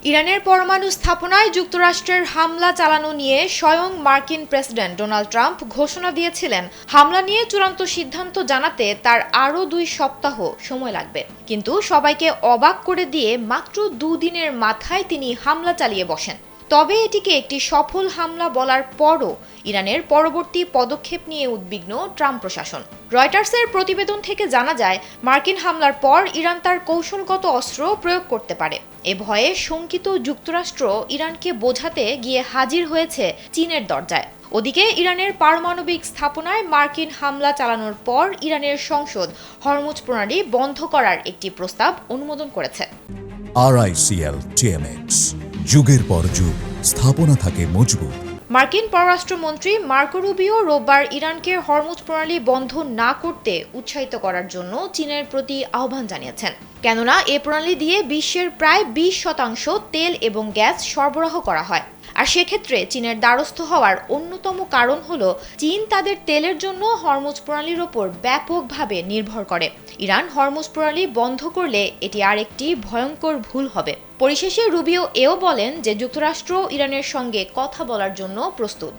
ইরানের পরমাণু স্থাপনায় যুক্তরাষ্ট্রের হামলা চালানো নিয়ে স্বয়ং মার্কিন প্রেসিডেন্ট ডোনাল্ড ট্রাম্প ঘোষণা দিয়েছিলেন হামলা নিয়ে চূড়ান্ত সিদ্ধান্ত জানাতে তার আরও 2 সপ্তাহ সময় লাগবে। কিন্তু সবাইকে অবাক করে দিয়ে মাত্র 2 দিনের মাথায় তিনি হামলা চালিয়ে বসেন। তবে এটিকে একটি সফল হামলা বলার পরও ইরানের পরবর্তী পদক্ষেপ নিয়ে উদ্বিগ্ন ট্রাম্প প্রশাসন। রয়টার্সের প্রতিবেদন থেকে জানা যায়, মার্কিন হামলার পর ইরান তার কৌশলগত অস্ত্র প্রয়োগ করতে পারে। এ ভয়ে শঙ্কিত যুক্তরাষ্ট্র ইরানকে বোঝাতে গিয়ে হাজির হয়েছে চীনের দরজায়। ওদিকে ইরানের পারমাণবিক স্থাপনায় মার্কিন হামলা চালানোর পর ইরানের সংসদ হরমুজ প্রণালী বন্ধ করার একটি প্রস্তাব অনুমোদন করেছে। RICL TMX, যুগের পর যুগ স্থাপনা থাকে মজবুত। মার্কিন পররাষ্ট্রমন্ত্রী মার্কো রুবিও রোববার ইরানকে হরমুজ প্রণালী বন্ধ না করতে উৎসাহিত করার জন্য চীনের প্রতি আহ্বান জানিয়েছেন। কেননা এ প্রণালী দিয়ে বিশ্বের প্রায় 20% তেল এবং গ্যাস সরবরাহ করা হয়। আর সেক্ষেত্রে চীনের দ্বারস্থ হওয়ার অন্যতম কারণ হলো চীন তাদের তেলের জন্য হরমুজ প্রণালীর ওপর ব্যাপকভাবে নির্ভর করে। ইরান হরমুজ প্রণালী বন্ধ করলে এটি আরেকটি ভয়ঙ্কর ভুল হবে। পরিশেষে রুবিও এও বলেন যে যুক্তরাষ্ট্র ইরানের সঙ্গে কথা বলার জন্য প্রস্তুত।